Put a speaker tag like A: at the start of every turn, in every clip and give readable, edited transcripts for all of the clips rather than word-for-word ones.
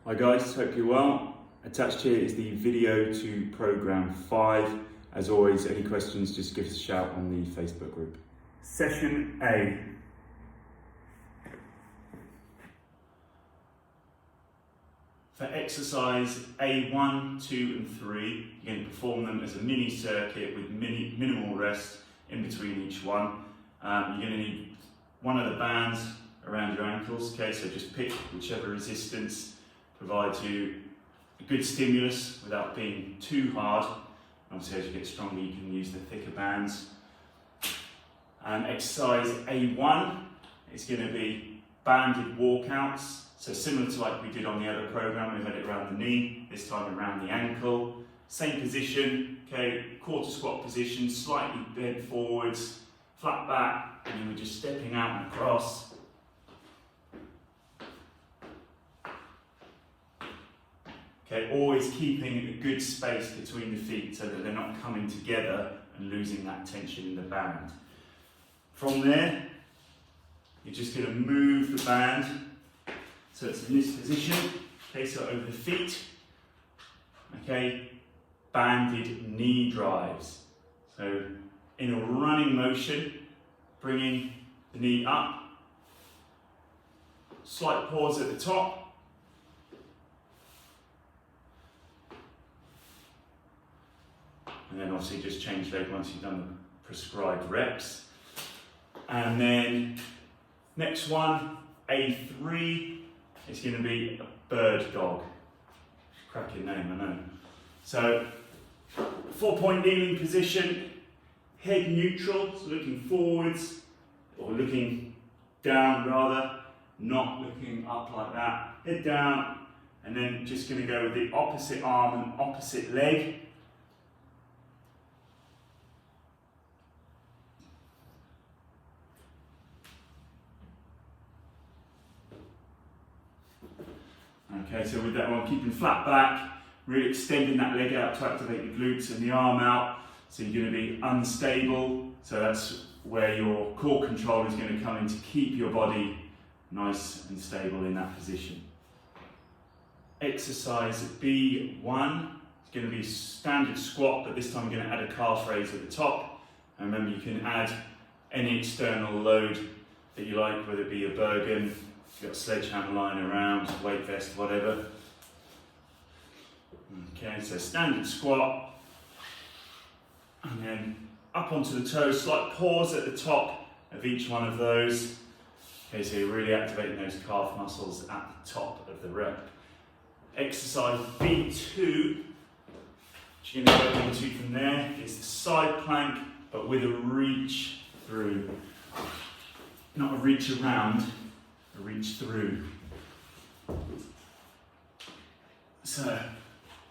A: Hi guys, hope you're well. Attached here is the video to program 5. As always, any questions, just give us a shout on the Facebook group. Session A. For exercise A1, 2 and 3, you're going to perform them as a mini circuit with minimal rest in between each one. You're going to need one of the bands around your ankles, okay, so just pick whichever resistance provides you a good stimulus without being too hard. Obviously, as you get stronger, you can use the thicker bands. And exercise A1 is going to be banded walkouts. So similar to like we did on the other program, we had it around the knee, this time around the ankle. Same position, okay, quarter squat position, slightly bent forwards, flat back, and then we're just stepping out and across. Okay, always keeping a good space between the feet so that they're not coming together and losing that tension in the band. From there, you're just going to move the band so it's in this position, okay, so over the feet, okay, banded knee drives. So in a running motion, bringing the knee up, slight pause at the top, and then obviously just change leg once you've done the prescribed reps. And then next one, A3, is going to be a bird dog. Cracking name, I know. So 4-point kneeling position, head neutral, so looking forwards, or looking down rather, not looking up like that. Head down, and then just going to go with the opposite arm and opposite leg. Okay, so with that one, keeping flat back, really extending that leg out to activate the glutes and the arm out. So you're going to be unstable. So that's where your core control is going to come in to keep your body nice and stable in that position. Exercise B1 is going to be a standard squat, but this time we're going to add a calf raise at the top. And remember, you can add any external load that you like, whether it be a Bergen, you've got a sledgehammer lying around, weight vest, whatever. Okay, so standard squat, and then up onto the toes, slight pause at the top of each one of those. Okay, so you're really activating those calf muscles at the top of the rep. Exercise B2, which you're going to go into from there, is the side plank, but with a reach through. Not a reach around, a reach through. So,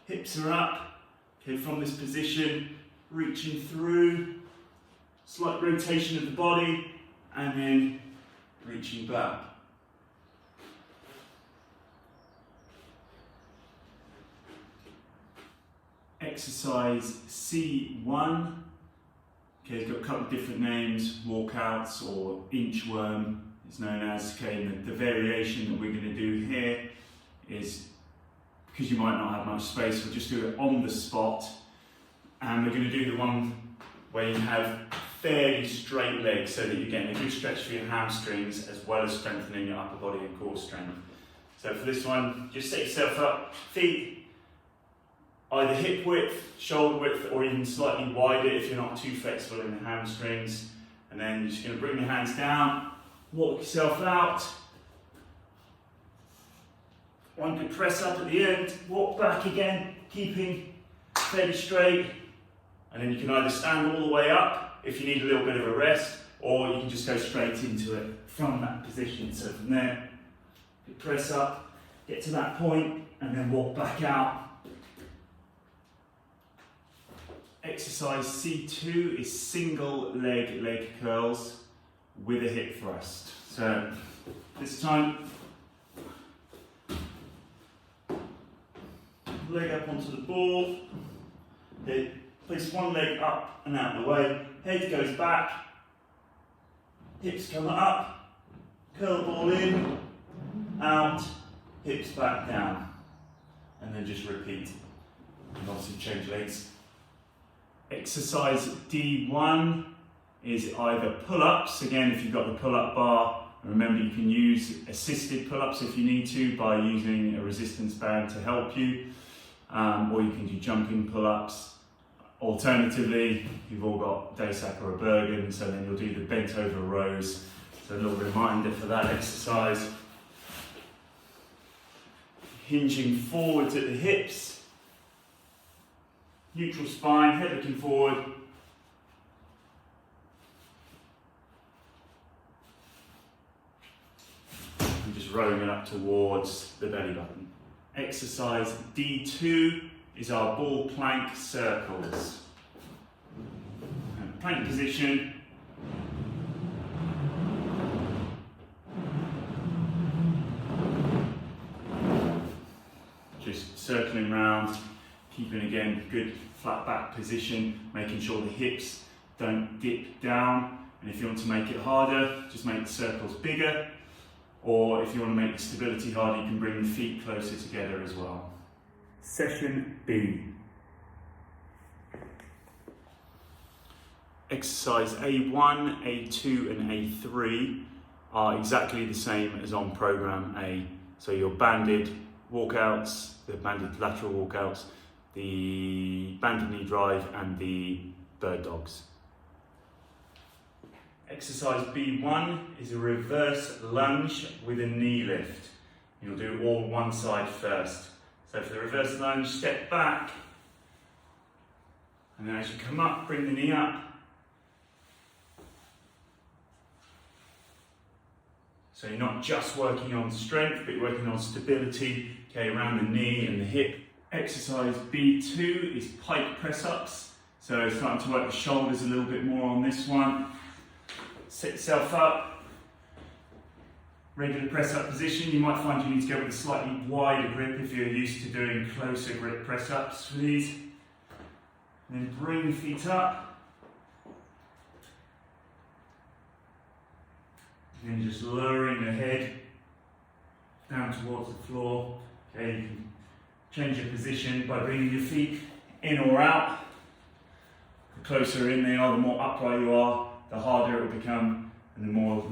A: hips are up, okay, from this position, reaching through, slight rotation of the body, and then reaching back. Exercise C1, okay, it's got a couple of different names, walkouts or inchworm it's known as. Okay, and the variation that we're going to do here is, because you might not have much space, we'll just do it on the spot, and we're going to do the one where you have fairly straight legs so that you're getting a good stretch for your hamstrings as well as strengthening your upper body and core strength. So for this one, just set yourself up, feet either hip width, shoulder width, or even slightly wider if you're not too flexible in the hamstrings. And then you're just going to bring your hands down, walk yourself out. One good press up at the end, walk back again, keeping fairly straight. And then you can either stand all the way up if you need a little bit of a rest, or you can just go straight into it from that position. So from there, you press up, get to that point, and then walk back out. Exercise C2 is single leg curls with a hip thrust. So this time, leg up onto the ball, okay, place one leg up and out of the way, head goes back, hips come up, curl ball in, out, hips back down. and then just repeat. And obviously change legs. Exercise D1 is either pull-ups, again if you've got the pull-up bar, remember you can use assisted pull-ups if you need to by using a resistance band to help you, or you can do jumping pull-ups. Alternatively, you've all got Day-Sack or a Bergen, so then you'll do the bent over rows. So a little reminder for that exercise. Hinging forwards at the hips, neutral spine, head looking forward. And just rolling it up towards the belly button. Exercise D2 is our ball plank circles. And plank position. Just circling round, keeping again good flat back position, making sure the hips don't dip down. And if you want to make it harder, just make the circles bigger. Or if you want to make the stability harder, you can bring the feet closer together as well. Session B. Exercise A1, A2 and A3 are exactly the same as on program A. So your banded walkouts, the banded lateral walkouts, the banded knee drive and the bird dogs. Exercise B1 is a reverse lunge with a knee lift. You'll do all one side first. So for the reverse lunge, step back, and then as you come up, bring the knee up. So you're not just working on strength, but you're working on stability, okay, around the knee and the hip. Exercise B2 is pike press-ups. So starting to work the shoulders a little bit more on this one. Set yourself up, regular press-up position. You might find you need to go with a slightly wider grip if you're used to doing closer grip press-ups for these. And then bring the feet up. And then just lowering the head down towards the floor. Okay, you can change your position by bringing your feet in or out. The closer in they are, the more upright you are, the harder it will become, and the more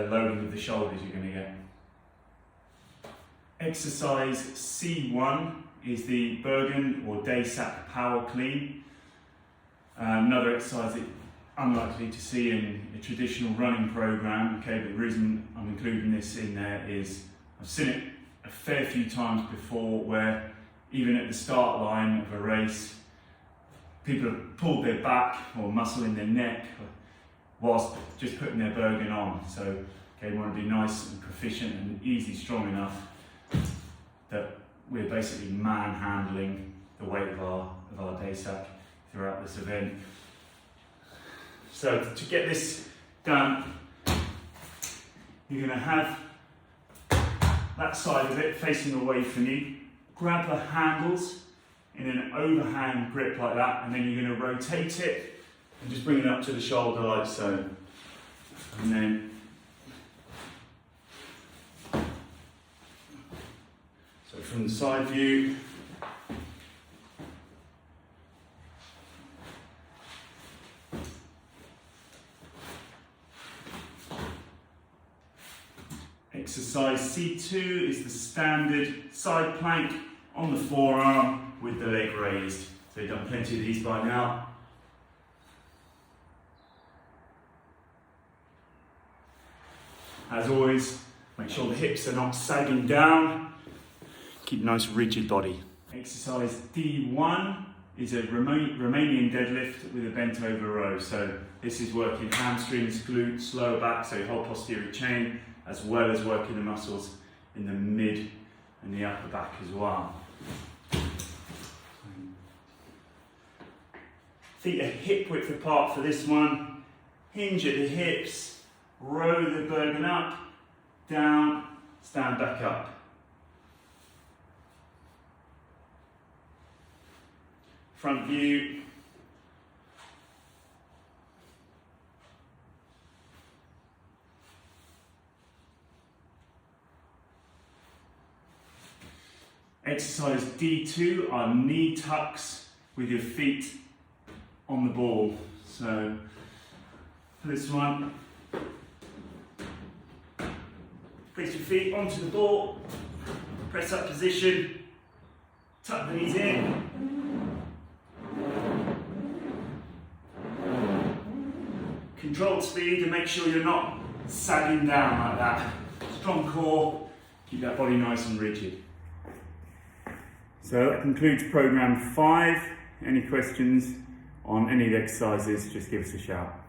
A: loading of the shoulders you're going to get. Exercise C1 is the Bergen or Day-Sack Power Clean. Another exercise that unlikely to see in a traditional running program. Okay, but the reason I'm including this in there is I've seen it a fair few times before where even at the start line of a race, people have pulled their back or muscle in their neck whilst just putting their Bergen on. So, okay, we want to be nice and proficient and easy, strong enough that we're basically manhandling the weight of our Day-Sack throughout this event. So to get this done, you're going to have that side of it facing away from you. Grab the handles in an overhand grip like that, and then you're going to rotate it and just bring it up to the shoulder like so. And then, so from the side view, exercise C2 is the standard side plank on the forearm with the leg raised. So you've done plenty of these by now. As always, make sure the hips are not sagging down. Keep a nice rigid body. Exercise D1 is a Romanian deadlift with a bent over row. So this is working hamstrings, glutes, lower back, so your whole posterior chain, as well as working the muscles in the mid and the upper back as well. Feet are hip width apart for this one. Hinge at the hips. Row the Bergen up, down, stand back up. Front view. Exercise D2 are knee tucks with your feet on the ball. So for this one, place your feet onto the ball, press up position, tuck the knees in. Controlled speed and make sure you're not sagging down like that. Strong core, keep that body nice and rigid. So that concludes program 5. Any questions on any of the exercises, just give us a shout.